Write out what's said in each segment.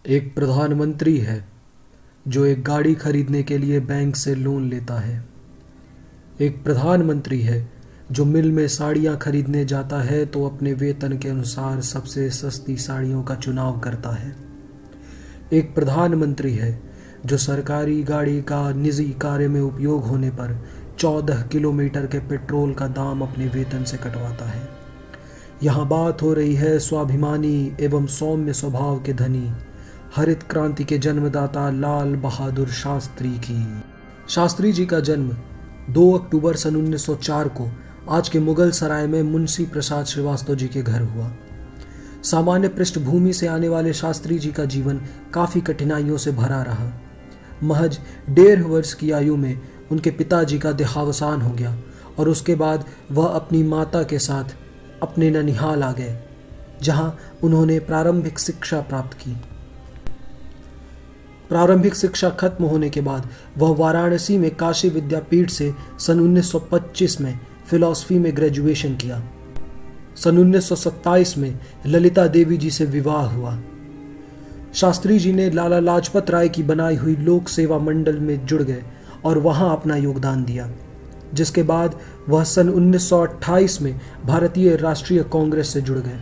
एक प्रधानमंत्री है जो एक गाड़ी खरीदने के लिए बैंक से लोन लेता है। एक प्रधानमंत्री है जो मिल में साड़ियाँ खरीदने जाता है तो अपने वेतन के अनुसार सबसे सस्ती साड़ियों का चुनाव करता है। एक प्रधानमंत्री है जो सरकारी गाड़ी का निजी कार्य में उपयोग होने पर 14 किलोमीटर के पेट्रोल का दाम अपने वेतन से कटवाता है। यहाँ बात हो रही है स्वाभिमानी एवं सौम्य स्वभाव के धनी हरित क्रांति के जन्मदाता लाल बहादुर शास्त्री की। शास्त्री जी का जन्म 2 अक्टूबर सन 1904 को आज के मुगल सराय में मुंशी प्रसाद श्रीवास्तव जी के घर हुआ। सामान्य पृष्ठभूमि से आने वाले शास्त्री जी का जीवन काफ़ी कठिनाइयों से भरा रहा। महज 1.5 वर्ष की आयु में उनके पिताजी का देहावसान हो गया और उसके बाद वह अपनी माता के साथ अपने ननिहाल आ गए, जहां उन्होंने प्रारंभिक शिक्षा प्राप्त की। प्रारंभिक शिक्षा खत्म होने के बाद वह वाराणसी में काशी विद्यापीठ से सन 1925 में फिलॉसफी में ग्रेजुएशन किया। सन 1927 में ललिता देवी जी से विवाह हुआ। शास्त्री जी ने लाला लाजपत राय की बनाई हुई लोक सेवा मंडल में जुड़ गए और वहां अपना योगदान दिया, जिसके बाद वह सन 1928 में भारतीय राष्ट्रीय कांग्रेस से जुड़ गए।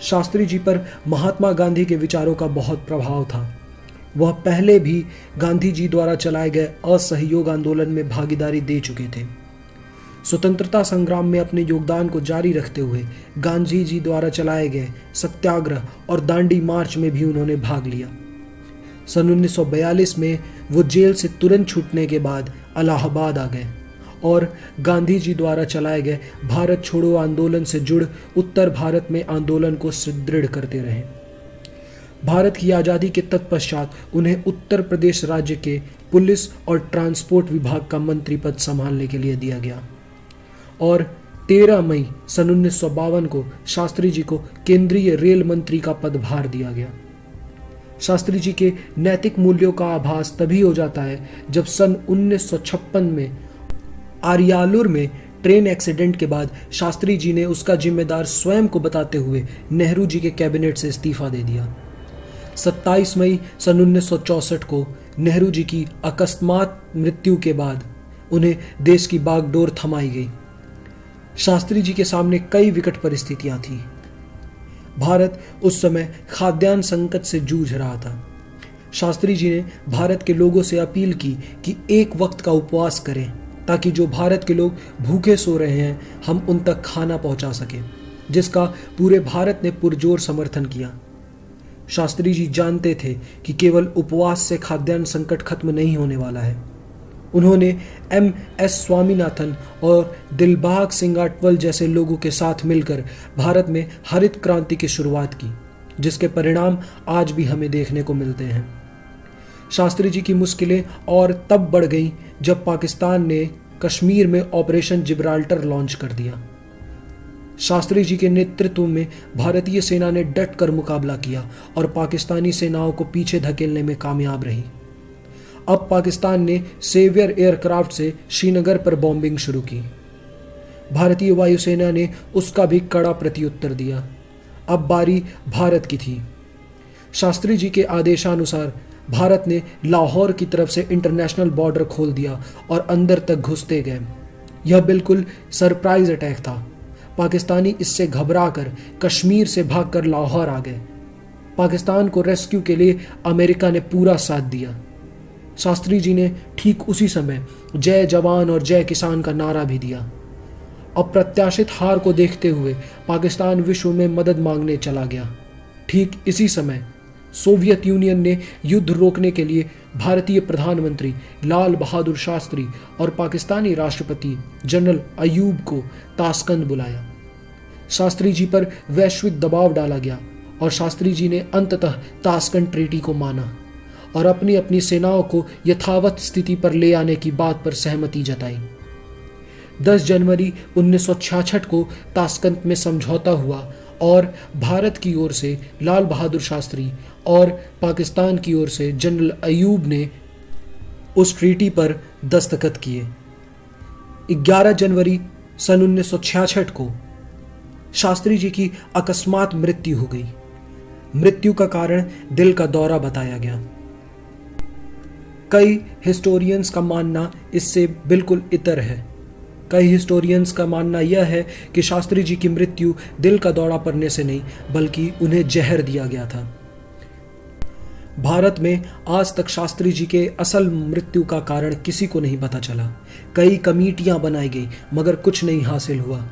शास्त्री जी पर महात्मा गांधी के विचारों का बहुत प्रभाव था। वह पहले भी गांधी जी द्वारा चलाए गए असहयोग आंदोलन में भागीदारी दे चुके थे। स्वतंत्रता संग्राम में अपने योगदान को जारी रखते हुए गांधी जी द्वारा चलाए गए सत्याग्रह और दांडी मार्च में भी उन्होंने भाग लिया। सन 1942 में वो जेल से तुरंत छूटने के बाद इलाहाबाद आ गए और गांधी जी द्वारा चलाए गए भारत छोड़ो आंदोलन से जुड़ उत्तर भारत में आंदोलन को सुदृढ़ करते रहे। भारत की आज़ादी के तत्पश्चात उन्हें उत्तर प्रदेश राज्य के पुलिस और ट्रांसपोर्ट विभाग का मंत्री पद संभालने के लिए दिया गया और 13 मई सन 1952 को शास्त्री जी को केंद्रीय रेल मंत्री का पदभार दिया गया। शास्त्री जी के नैतिक मूल्यों का आभास तभी हो जाता है जब सन 1956 में आरियालुर में ट्रेन एक्सीडेंट के बाद शास्त्री जी ने उसका जिम्मेदार स्वयं को बताते हुए नेहरू जी के कैबिनेट से इस्तीफा दे दिया। 27 मई सन 1964 को नेहरू जी की अकस्मात मृत्यु के बाद उन्हें देश की बागडोर थमाई गई। शास्त्री जी के सामने कई विकट परिस्थितियां थीं। भारत उस समय खाद्यान्न संकट से जूझ रहा था। शास्त्री जी ने भारत के लोगों से अपील की कि एक वक्त का उपवास करें ताकि जो भारत के लोग भूखे सो रहे हैं हम उन तक खाना पहुंचा सकें, जिसका पूरे भारत ने पुरजोर समर्थन किया। शास्त्री जी जानते थे कि केवल उपवास से खाद्यान्न संकट खत्म नहीं होने वाला है। उन्होंने MS स्वामीनाथन और दिलबाग सिंह अटवल जैसे लोगों के साथ मिलकर भारत में हरित क्रांति की शुरुआत की, जिसके परिणाम आज भी हमें देखने को मिलते हैं। शास्त्री जी की मुश्किलें और तब बढ़ गईं जब पाकिस्तान ने कश्मीर में ऑपरेशन जिब्राल्टर लॉन्च कर दिया। शास्त्री जी के नेतृत्व में भारतीय सेना ने डट कर मुकाबला किया और पाकिस्तानी सेनाओं को पीछे धकेलने में कामयाब रही। अब पाकिस्तान ने सेवियर एयरक्राफ्ट से श्रीनगर पर बॉम्बिंग शुरू की। भारतीय वायुसेना ने उसका भी कड़ा प्रत्युत्तर दिया। अब बारी भारत की थी। शास्त्री जी के आदेशानुसार भारत ने लाहौर की तरफ से इंटरनेशनल बॉर्डर खोल दिया और अंदर तक घुसते गए। यह बिल्कुल सरप्राइज अटैक था। पाकिस्तानी इससे घबराकर कश्मीर से भागकर लाहौर आ गए। पाकिस्तान को रेस्क्यू के लिए अमेरिका ने पूरा साथ दिया। शास्त्री जी ने ठीक उसी समय जय जवान और जय किसान का नारा भी दिया। अप्रत्याशित हार को देखते हुए पाकिस्तान विश्व में मदद मांगने चला गया। ठीक इसी समय सोवियत यूनियन ने युद्ध रोकने के लिए भारतीय प्रधानमंत्री लाल बहादुर शास्त्री और पाकिस्तानी राष्ट्रपति जनरल अयूब को ताशकंद बुलाया। शास्त्री जी पर वैश्विक दबाव डाला गया और शास्त्री जी ने अंततः ताशकंद ट्रीटी को माना और अपनी अपनी सेनाओं को यथावत स्थिति पर ले आने की बात पर सहमति जताई। 10 जनवरी 1966 को ताशकंद में समझौता हुआ और भारत की ओर से लाल बहादुर शास्त्री और पाकिस्तान की ओर से जनरल अयूब ने उस ट्रीटी पर दस्तखत किए। 11 जनवरी सन 1966 को शास्त्री जी की अकस्मात मृत्यु हो गई। मृत्यु का कारण दिल का दौरा बताया गया। कई हिस्टोरियंस का मानना इससे बिल्कुल इतर है। कई हिस्टोरियंस का मानना यह है कि शास्त्री जी की मृत्यु दिल का दौरा पड़ने से नहीं बल्कि उन्हें जहर दिया गया था। भारत में आज तक शास्त्री जी के असल मृत्यु का कारण किसी को नहीं पता चला। कई कमेटियां बनाई गई मगर कुछ नहीं हासिल हुआ।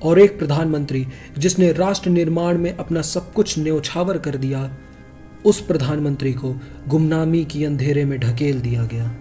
और एक प्रधानमंत्री जिसने राष्ट्र निर्माण में अपना सब कुछ न्यौछावर कर दिया, उस प्रधानमंत्री को गुमनामी की अंधेरे में ढकेल दिया गया।